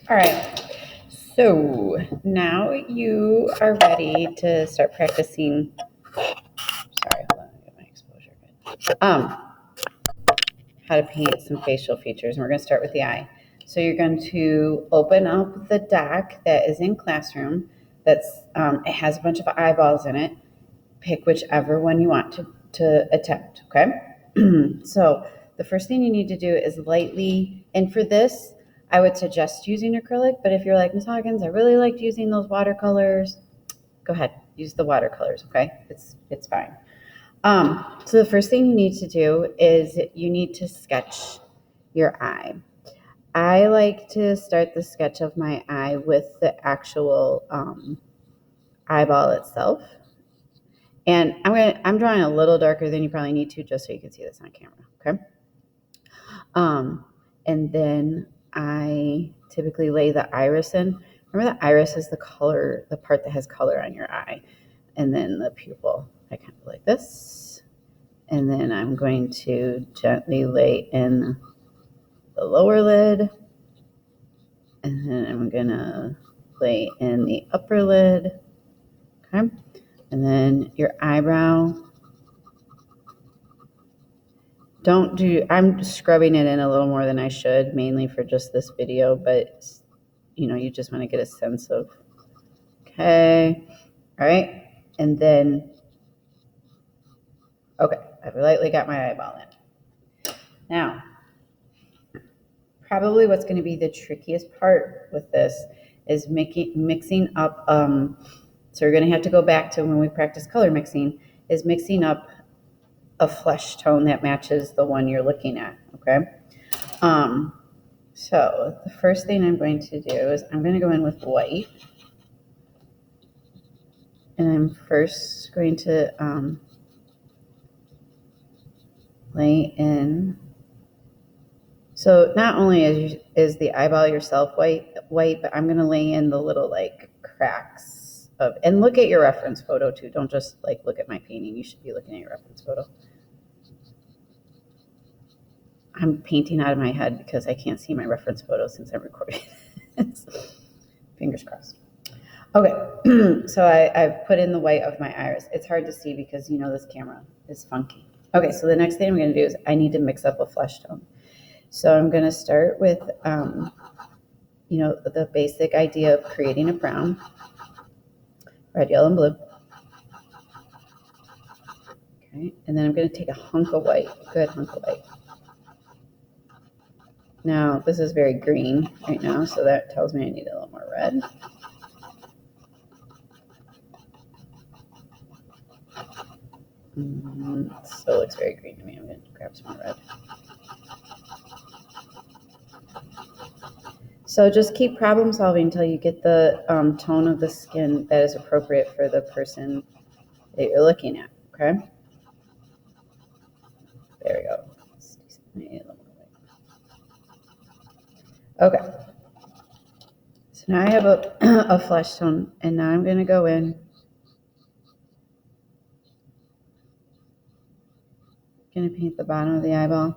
All right. So now you are ready to start practicing. Sorry, hold on, get my exposure good. How to paint some facial features. And we're going to start with the eye. So you're going to open up the doc that is in Classroom. It has a bunch of eyeballs in it. Pick whichever one you want to attempt. Okay. So the first thing you need to do is lightly, and for this, I would suggest using acrylic. But if you're like, Ms. Hawkins, I really liked using those watercolors, go ahead, use the watercolors. Okay, it's fine. So the first thing you need to do is you need to sketch your eye. I like to start the sketch of my eye with the actual eyeball itself. And I'm drawing a little darker than you probably need to, just so you can see this on camera. Okay. And then I typically lay the iris in. Remember, the iris is the color, the part that has color on your eye, and then the pupil. I kind of like this. And then I'm going to gently lay in the lower lid. And then I'm going to lay in the upper lid. Okay. And then your eyebrow. I'm scrubbing it in a little more than I should, mainly for just this video, but you just want to get a sense of, okay. All right. And then, okay, I've lightly got my eyeball in. Now, probably what's going to be the trickiest part with this is mixing up. So we're going to have to go back to when we practice color mixing, is mixing up a flesh tone that matches the one you're looking at. Okay. So the first thing I'm going to do is I'm going to go in with white. And I'm first going to lay in. So not only is the eyeball yourself white, but I'm going to lay in the little like cracks of, and look at your reference photo too. Don't just like look at my painting. You should be looking at your reference photo. I'm painting out of my head because I can't see my reference photo since I'm recording. Fingers crossed. Okay, so I've put in the white of my iris. It's hard to see because this camera is funky. Okay, so the next thing I'm going to do is I need to mix up a flesh tone. So I'm going to start with, the basic idea of creating a brown, red, yellow, and blue. Okay, and then I'm going to take a hunk of white, good hunk of white. Now, this is very green right now, so that tells me I need a little more red. Still looks very green to me. I'm going to grab some more red. So just keep problem solving until you get the tone of the skin that is appropriate for the person that you're looking at, okay? There we go. Okay. So now I have a flesh tone, and now I'm going to go in. Going to paint the bottom of the eyeball.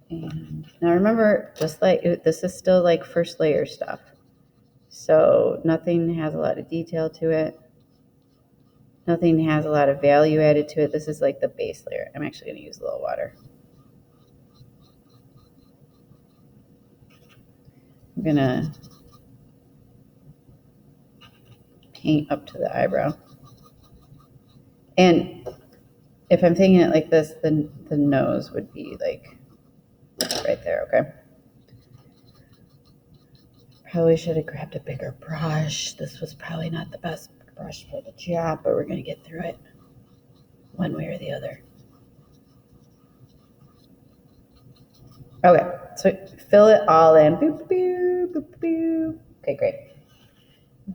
And now remember, just like this is still like first layer stuff. So nothing has a lot of detail to it. Nothing has a lot of value added to it. This is like the base layer. I'm actually going to use a little water. I'm going to paint up to the eyebrow. And if I'm thinking it like this, then the nose would be like right there, okay? Probably should have grabbed a bigger brush. This was probably not the best brush for the job, but we're going to get through it one way or the other. Okay, so fill it all in. Boop, boop, boop, boop. Okay, great.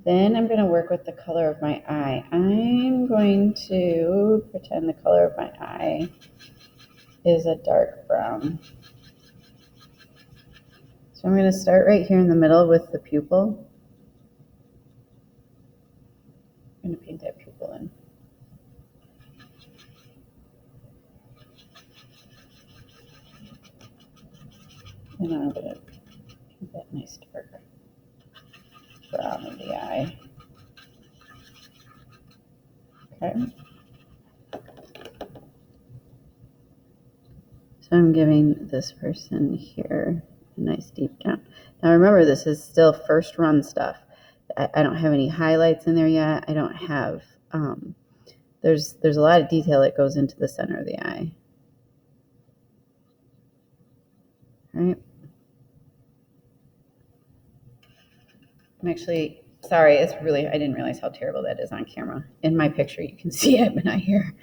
Then I'm going to work with the color of my eye. I'm going to pretend the color of my eye is a dark brown. So I'm going to start right here in the middle with the pupil. I'm going to paint that pupil in. And I'm going to keep that nice dark brown in the eye. Okay. So I'm giving this person here a nice deep down. Now remember, this is still first run stuff. I don't have any highlights in there yet. I don't have, there's a lot of detail that goes into the center of the eye. All right. I'm actually, sorry, it's really, I didn't realize how terrible that is on camera. In my picture, you can see it, but not here.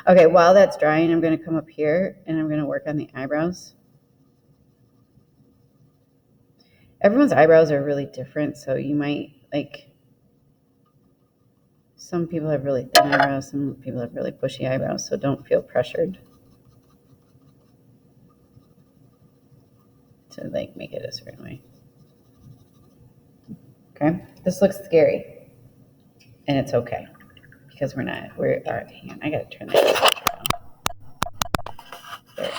Okay, while that's drying, I'm going to come up here and I'm going to work on the eyebrows. Everyone's eyebrows are really different, so you might, like, some people have really thin eyebrows, some people have really bushy eyebrows, so don't feel pressured to, like, make it a certain way. Okay, this looks scary, and it's okay, because we're, hang on, I gotta turn that down. There.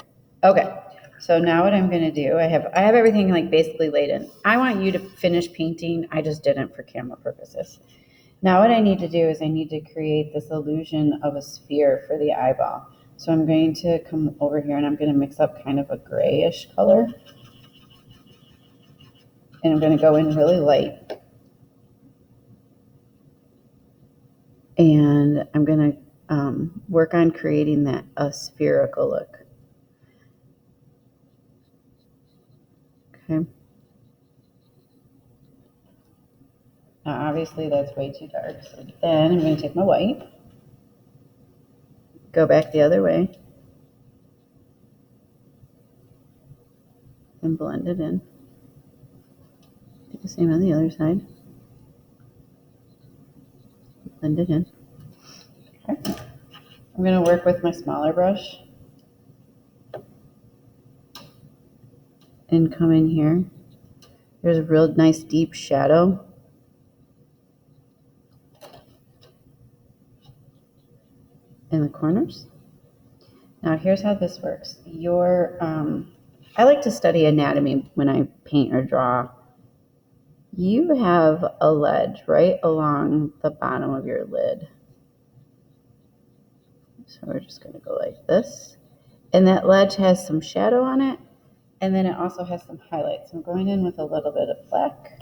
Okay, so now what I'm gonna do, I have everything like basically laid in. I want you to finish painting, I just didn't for camera purposes. Now what I need to do is I need to create this illusion of a sphere for the eyeball. So I'm going to come over here and I'm going to mix up kind of a grayish color. And I'm going to go in really light. And I'm going to work on creating a spherical look. Okay. Now obviously that's way too dark. So then I'm going to take my white, go back the other way, and blend it in. Do the same on the other side. Blend it in. Okay. I'm going to work with my smaller brush and come in here. There's a real nice deep shadow. In the corners. Now here's how this works. I like to study anatomy when I paint or draw. You have a ledge right along the bottom of your lid. So we're just going to go like this. And that ledge has some shadow on it. And then it also has some highlights. I'm going in with a little bit of black.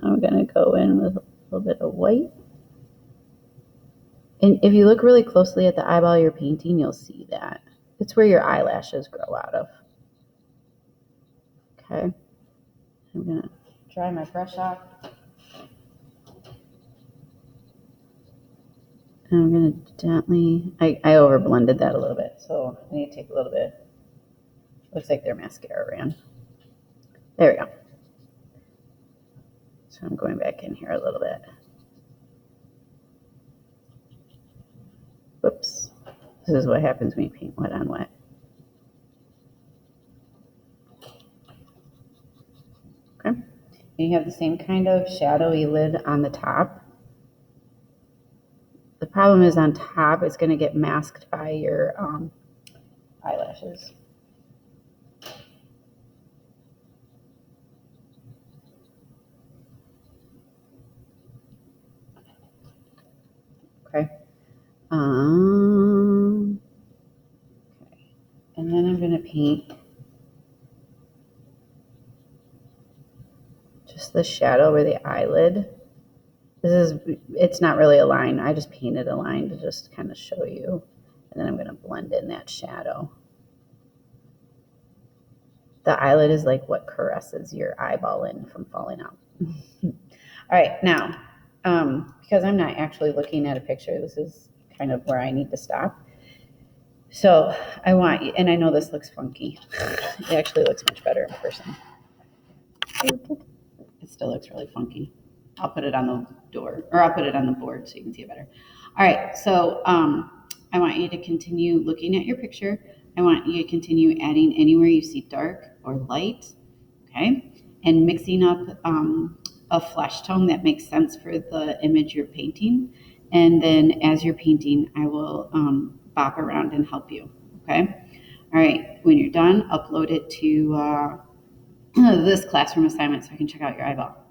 I'm going to go in with a little bit of white. And if you look really closely at the eyeball you're painting, you'll see that. It's where your eyelashes grow out of. Okay. I'm going to dry my brush off. And I'm going to gently, I over blended that a little bit, so I need to take a little bit. Looks like their mascara ran. There we go. So I'm going back in here a little bit. Whoops. This is what happens when you paint wet on wet. Okay. And you have the same kind of shadowy lid on the top. The problem is on top, it's going to get masked by your eyelashes. Okay. Okay. And then I'm going to paint just the shadow over the eyelid. It's not really a line. I just painted a line to just kind of show you. And then I'm going to blend in that shadow. The eyelid is like what caresses your eyeball in from falling out. All right, now, because I'm not actually looking at a picture, this is kind of where I need to stop. So I want you, and I know this looks funky. It actually looks much better in person. It still looks really funky. I'll put it on the door, or I'll put it on the board so you can see it better. All right, so I want you to continue looking at your picture. I want you to continue adding anywhere you see dark or light, okay? And mixing up a flesh tone that makes sense for the image you're painting. And then as you're painting, I will bop around and help you, okay? All right, when you're done, upload it to this classroom assignment so I can check out your eyeball.